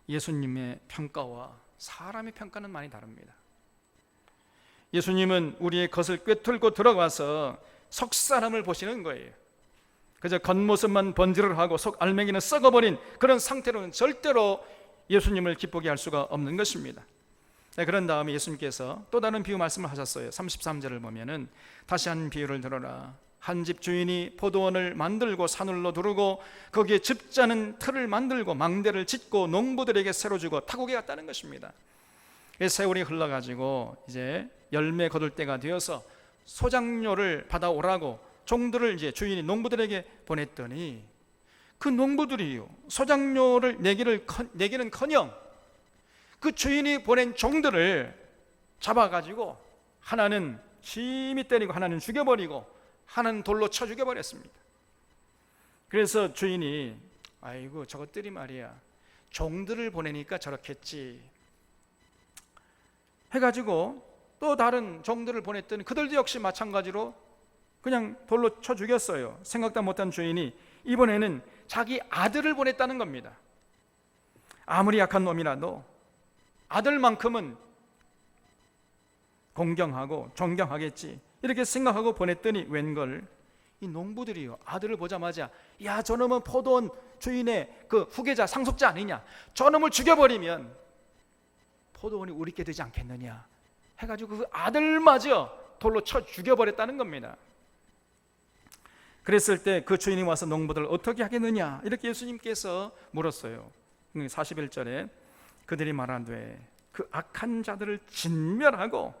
예수님의 평가와 사람의 평가는 많이 다릅니다. 예수님은 우리의 겉을 꿰뚫고 들어가서 속 사람을 보시는 거예요. 그저 겉모습만 번지를 하고 속 알맹이는 썩어버린 그런 상태로는 절대로 예수님을 기쁘게 할 수가 없는 것입니다. 그런 다음에 예수님께서 또 다른 비유 말씀을 하셨어요. 33절을 보면은 다시 한 비유를 들어라. 한 집 주인이 포도원을 만들고 사늘로 두르고 거기에 즙자는 틀을 만들고 망대를 짓고 농부들에게 새로 주고 타국에 갔다는 것입니다. 세월이 흘러가지고 이제 열매 거둘 때가 되어서 소작료를 받아오라고 종들을 이제 주인이 농부들에게 보냈더니 그 농부들이요, 소작료를 내기는커녕 그 주인이 보낸 종들을 잡아가지고 하나는 심히 때리고 하나는 죽여버리고 하나는 돌로 쳐 죽여버렸습니다. 그래서 주인이 아이고 저것들이 말이야 종들을 보내니까 저렇겠지 해가지고 또 다른 종들을 보냈더니 그들도 역시 마찬가지로 그냥 돌로 쳐 죽였어요. 생각도 못한 주인이 이번에는 자기 아들을 보냈다는 겁니다. 아무리 약한 놈이라도 아들만큼은 공경하고 존경하겠지, 이렇게 생각하고 보냈더니 웬걸 이 농부들이요, 아들을 보자마자 야 저놈은 포도원 주인의 그 후계자 상속자 아니냐, 저놈을 죽여버리면 포도원이 우리께 되지 않겠느냐 해가지고 그 아들마저 돌로 쳐 죽여버렸다는 겁니다. 그랬을 때 그 주인이 와서 농부들을 어떻게 하겠느냐 이렇게 예수님께서 물었어요. 41절에 그들이 말하되 그 악한 자들을 진멸하고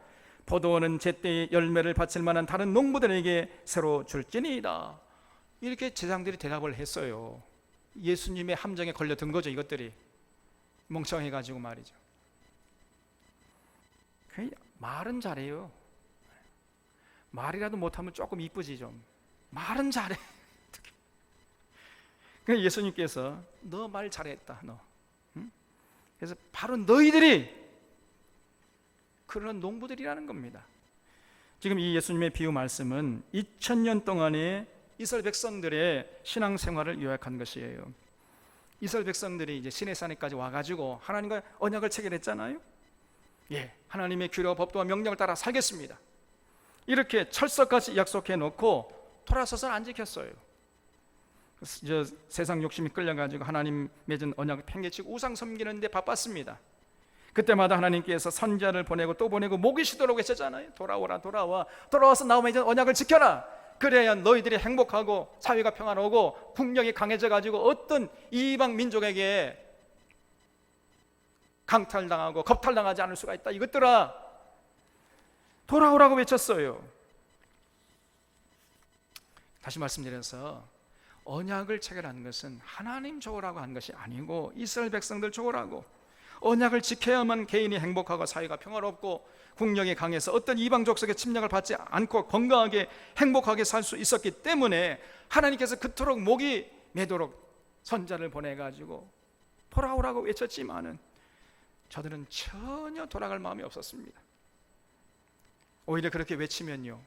포도원은 제때에 열매를 바칠 만한 다른 농부들에게 새로 줄지니이다, 이렇게 제사장들이 대답을 했어요. 예수님의 함정에 걸려든 거죠. 이것들이 멍청해가지고 말이죠. 말은 잘해요. 말이라도 못하면 조금 이쁘지 좀. 말은 잘해. 그래서 예수님께서 너 말 잘했다 너. 그래서 바로 너희들이 그런 농부들이라는 겁니다. 지금 이 예수님의 비유 말씀은 2000년 동안의 이스라엘 백성들의 신앙생활을 요약한 것이에요. 이스라엘 백성들이 이제 시내산에까지 와가지고 하나님과 언약을 체결했잖아요. 예, 하나님의 규례와 법도와 명령을 따라 살겠습니다, 이렇게 철석같이 약속해 놓고 돌아서서는 안 지켰어요. 세상 욕심이 끌려가지고 하나님 맺은 언약을 팽개치고 우상 섬기는데 바빴습니다. 그때마다 하나님께서 선지자를 보내고 또 보내고 목이 쉬도록 했잖아요. 돌아오라 돌아와, 돌아와서 나와 맺은 언약을 지켜라. 그래야 너희들이 행복하고 사회가 평안하고 국력이 강해져가지고 어떤 이방 민족에게 강탈당하고 겁탈당하지 않을 수가 있다. 이것들아 돌아오라고 외쳤어요. 다시 말씀드려서 언약을 체결하는 것은 하나님 좋으라고 한 것이 아니고 이스라엘 백성들 좋으라고, 언약을 지켜야만 개인이 행복하고 사회가 평화롭고 국력이 강해서 어떤 이방 족속의 침략을 받지 않고 건강하게 행복하게 살 수 있었기 때문에 하나님께서 그토록 목이 매도록 선자를 보내가지고 돌아오라고 외쳤지만은 저들은 전혀 돌아갈 마음이 없었습니다. 오히려 그렇게 외치면요,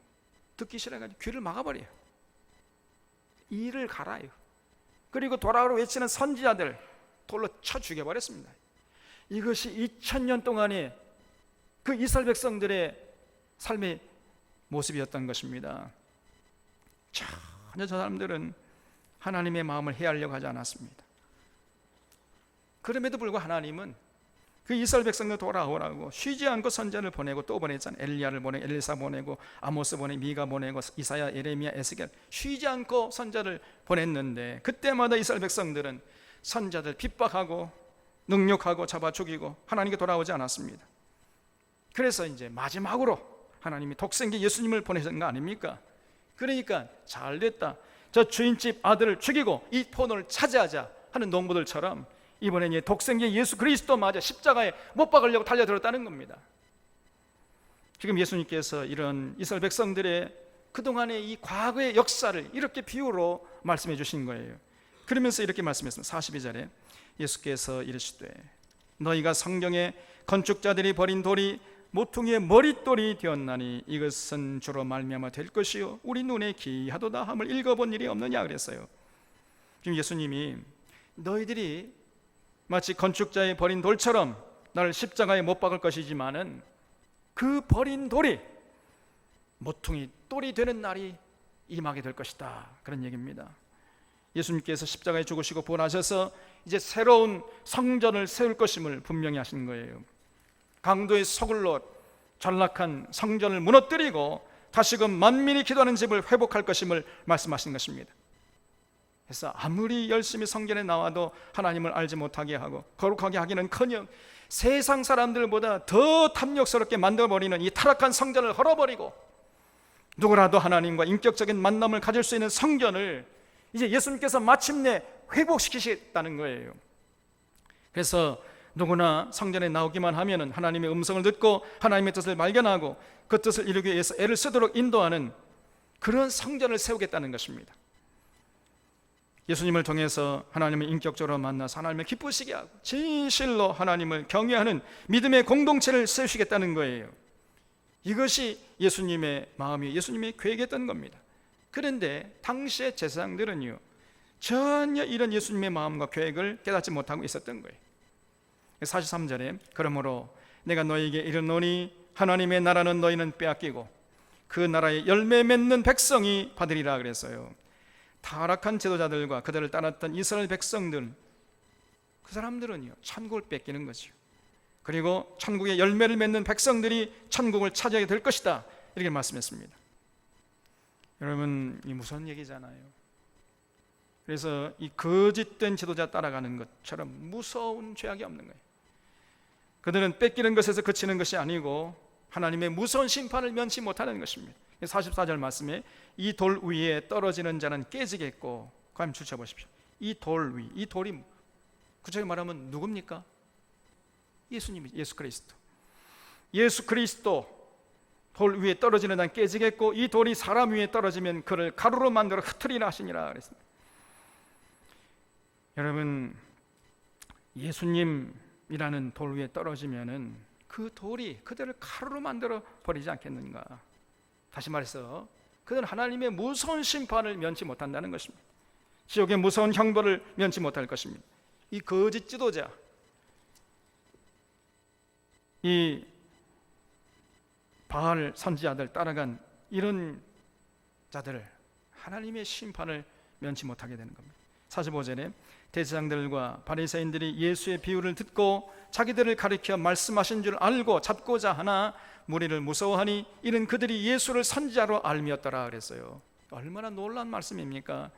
듣기 싫어가지고 귀를 막아버려요. 이를 갈아요. 그리고 돌아오라고 외치는 선지자들 돌로 쳐 죽여버렸습니다. 이것이 2000년 동안의 그 이스라엘 백성들의 삶의 모습이었던 것입니다. 전혀 저 사람들은 하나님의 마음을 헤아리려고 하지 않았습니다. 그럼에도 불구하고 하나님은 그 이스라엘 백성들 돌아오라고 쉬지 않고 선지자를 보내고 또 보냈잖아요. 엘리야를 보내고 엘리사 보내고 아모스 보내고 미가 보내고 이사야, 예레미야, 에스겔 쉬지 않고 선지자를 보냈는데 그때마다 이스라엘 백성들은 선지자들 핍박하고 능욕하고 잡아 죽이고 하나님께 돌아오지 않았습니다. 그래서 이제 마지막으로 하나님이 독생자 예수님을 보내신 거 아닙니까? 그러니까 잘됐다, 저 주인집 아들을 죽이고 이 포도를 차지하자 하는 농부들처럼 이번엔 독생자 예수 그리스도 맞아 십자가에 못 박으려고 달려들었다는 겁니다. 지금 예수님께서 이런 이스라엘 백성들의 그동안의 이 과거의 역사를 이렇게 비유로 말씀해 주신 거예요. 그러면서 이렇게 말씀했습니다. 42절에 예수께서 이르시되 너희가 성경에 건축자들이 버린 돌이 모퉁이의 머릿돌이 되었나니 이것은 주로 말미암아 될 것이요 우리 눈에 기이하도다 함을 읽어본 일이 없느냐 그랬어요. 지금 예수님이 너희들이 마치 건축자의 버린 돌처럼 나를 십자가에 못 박을 것이지만은 그 버린 돌이 모퉁이 돌이 되는 날이 임하게 될 것이다, 그런 얘기입니다. 예수님께서 십자가에 죽으시고 부활하셔서 이제 새로운 성전을 세울 것임을 분명히 하신 거예요. 강도의 서글로 전락한 성전을 무너뜨리고 다시금 만민이 기도하는 집을 회복할 것임을 말씀하신 것입니다. 그래서 아무리 열심히 성전에 나와도 하나님을 알지 못하게 하고 거룩하게 하기는커녕 세상 사람들보다 더 탐욕스럽게 만들어버리는 이 타락한 성전을 헐어버리고 누구라도 하나님과 인격적인 만남을 가질 수 있는 성전을 이제 예수님께서 마침내 회복시키시겠다는 거예요. 그래서 누구나 성전에 나오기만 하면은 하나님의 음성을 듣고 하나님의 뜻을 발견하고 그 뜻을 이루기 위해서 애를 쓰도록 인도하는 그런 성전을 세우겠다는 것입니다. 예수님을 통해서 하나님을 인격적으로 만나서 하나님을 기쁘시게 하고 진실로 하나님을 경외하는 믿음의 공동체를 세우시겠다는 거예요. 이것이 예수님의 마음이 예수님의 계획이었던 겁니다. 그런데 당시의 제사장들은요 전혀 이런 예수님의 마음과 계획을 깨닫지 못하고 있었던 거예요. 43절에 그러므로 내가 너희에게 이르노니 하나님의 나라는 너희는 빼앗기고 그 나라에 열매 맺는 백성이 받으리라 그랬어요. 타락한 지도자들과 그들을 따랐던 이스라엘 백성들, 그 사람들은요 천국을 뺏기는 거죠. 그리고 천국의 열매를 맺는 백성들이 천국을 차지하게 될 것이다, 이렇게 말씀했습니다. 여러분, 이 무서운 얘기잖아요. 그래서 이 거짓된 지도자 따라가는 것처럼 무서운 죄악이 없는 거예요. 그들은 뺏기는 것에서 그치는 것이 아니고 하나님의 무서운 심판을 면치 못하는 것입니다. 44절 말씀에 이 돌 위에 떨어지는 자는 깨지겠고, 과연 주쳐보십시오. 이 돌 위, 이 돌이 구체적으로 말하면 누굽니까? 예수님이, 예수 그리스도. 예수 그리스도 돌 위에 떨어지는 자는 깨지겠고 이 돌이 사람 위에 떨어지면 그를 가루로 만들어 흩으리라 하시니라 그랬습니다. 여러분, 예수님이라는 돌 위에 떨어지면은 그 돌이 그들을 가루로 만들어 버리지 않겠는가? 다시 말해서 그들은 하나님의 무서운 심판을 면치 못한다는 것입니다. 지옥의 무서운 형벌을 면치 못할 것입니다. 이 거짓 지도자, 이 바알 선지자들 따라간 이런 자들을 하나님의 심판을 면치 못하게 되는 겁니다. 45절에 대제사장들과 바리새인들이 예수의 비유를 듣고 자기들을 가리켜 말씀하신 줄 알고 잡고자 하나 무리를 무서워하니 이는 그들이 예수를 선지자로 알미었더라 그랬어요. 얼마나 놀라운 말씀입니까?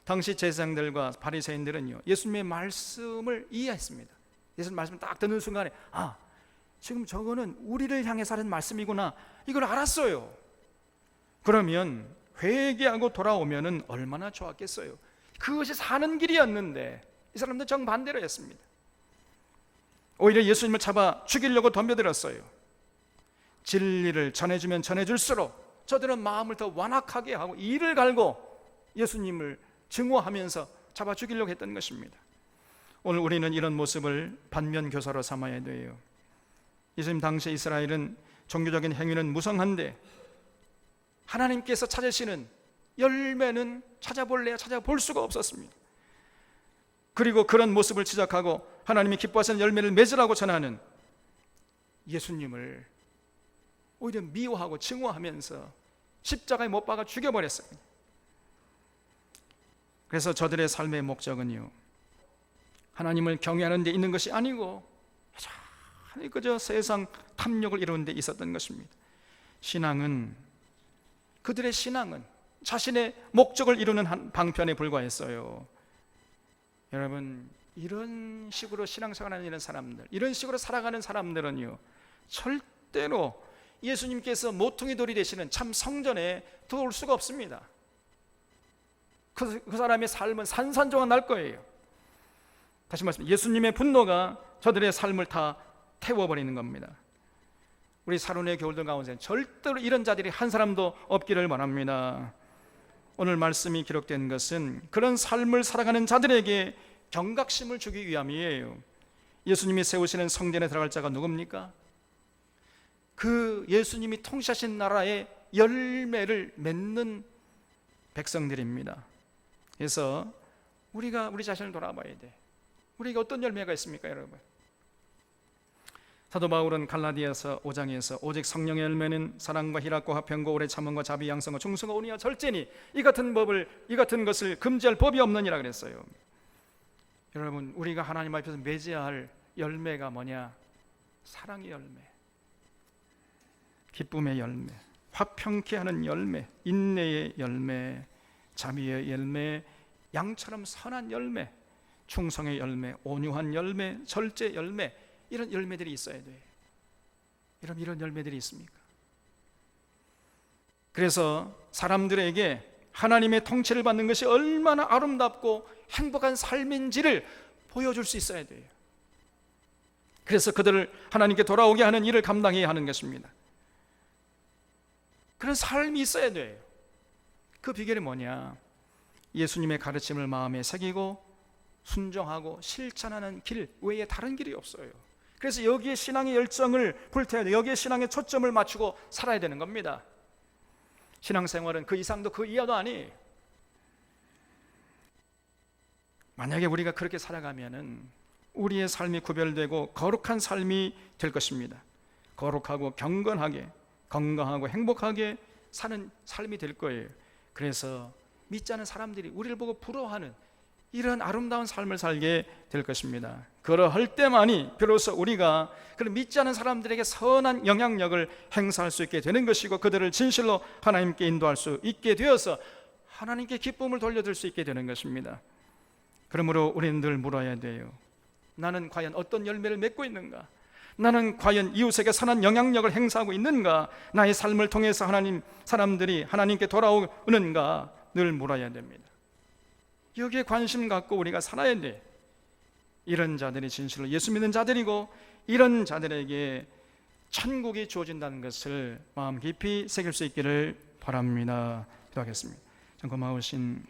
당시 제사장들과 바리새인들은요 예수님의 말씀을 이해했습니다. 예수님 말씀을 딱 듣는 순간에 지금 저거는 우리를 향해서 하는 말씀이구나, 이걸 알았어요. 그러면 회개하고 돌아오면은 얼마나 좋았겠어요. 그것이 사는 길이었는데 이 사람들은 정반대로 했습니다. 오히려 예수님을 잡아 죽이려고 덤벼들었어요. 진리를 전해주면 전해줄수록 저들은 마음을 더 완악하게 하고 이를 갈고 예수님을 증오하면서 잡아 죽이려고 했던 것입니다. 오늘 우리는 이런 모습을 반면교사로 삼아야 돼요. 예수님 당시 이스라엘은 종교적인 행위는 무성한데 하나님께서 찾으시는 열매는 찾아볼래야 찾아볼 수가 없었습니다. 그리고 그런 모습을 지적하고 하나님이 기뻐하시는 열매를 맺으라고 전하는 예수님을 오히려 미워하고 증오하면서 십자가에 못 박아 죽여버렸어요. 그래서 저들의 삶의 목적은요, 하나님을 경외하는 데 있는 것이 아니고 그저 세상 탐욕을 이루는 데 있었던 것입니다. 그들의 신앙은 자신의 목적을 이루는 방편에 불과했어요. 여러분, 이런 식으로 신앙생활하는 이런 사람들, 이런 식으로 살아가는 사람들은요, 절대로 예수님께서 모퉁이 돌이 되시는 참 성전에 들어올 수가 없습니다. 그 사람의 삶은 산산조각 날 거예요. 다시 말씀, 예수님의 분노가 저들의 삶을 다 태워버리는 겁니다. 우리 사론의 교우들 가운데 절대로 이런 자들이 한 사람도 없기를 바랍니다. 오늘 말씀이 기록된 것은 그런 삶을 살아가는 자들에게 경각심을 주기 위함이에요. 예수님이 세우시는 성전에 들어갈 자가 누굽니까? 그 예수님이 통치하신 나라의 열매를 맺는 백성들입니다. 그래서 우리가 우리 자신을 돌아봐야 돼. 우리가 어떤 열매가 있습니까, 여러분? 사도 바울은 갈라디아서 5장에서 오직 성령의 열매는 사랑과 희락과 화평과 오래 참음과 자비 양성과 충성과 온유와 절제니 이 같은 것을 금지할 법이 없느니라 그랬어요. 여러분, 우리가 하나님 앞에서 맺어야 할 열매가 뭐냐? 사랑의 열매, 기쁨의 열매, 화평케 하는 열매, 인내의 열매, 자비의 열매, 양처럼 선한 열매, 충성의 열매, 온유한 열매, 절제 열매, 이런 열매들이 있어야 돼요. 이런 열매들이 있습니까? 그래서 사람들에게 하나님의 통치를 받는 것이 얼마나 아름답고 행복한 삶인지를 보여줄 수 있어야 돼요. 그래서 그들을 하나님께 돌아오게 하는 일을 감당해야 하는 것입니다. 그런 삶이 있어야 돼요. 그 비결이 뭐냐? 예수님의 가르침을 마음에 새기고 순종하고 실천하는 길 외에 다른 길이 없어요. 그래서 여기에 신앙의 열정을 불태워야 돼요. 여기에 신앙의 초점을 맞추고 살아야 되는 겁니다. 신앙생활은 그 이상도 그 이하도 아니에요. 만약에 우리가 그렇게 살아가면은 우리의 삶이 구별되고 거룩한 삶이 될 것입니다. 거룩하고 경건하게, 건강하고 행복하게 사는 삶이 될 거예요. 그래서 믿지 않은 사람들이 우리를 보고 부러워하는 이런 아름다운 삶을 살게 될 것입니다. 그러할 때만이 비로소 우리가 그런 믿지 않은 사람들에게 선한 영향력을 행사할 수 있게 되는 것이고 그들을 진실로 하나님께 인도할 수 있게 되어서 하나님께 기쁨을 돌려줄 수 있게 되는 것입니다. 그러므로 우리는 늘 물어야 돼요. 나는 과연 어떤 열매를 맺고 있는가? 나는 과연 이웃에게 선한 영향력을 행사하고 있는가? 나의 삶을 통해서 사람들이 하나님께 돌아오는가? 늘 물어야 됩니다. 여기에 관심 갖고 우리가 살아야 돼. 이런 자들이 진실로 예수 믿는 자들이고 이런 자들에게 천국이 주어진다는 것을 마음 깊이 새길 수 있기를 바랍니다. 기도하겠습니다. 참 고마우신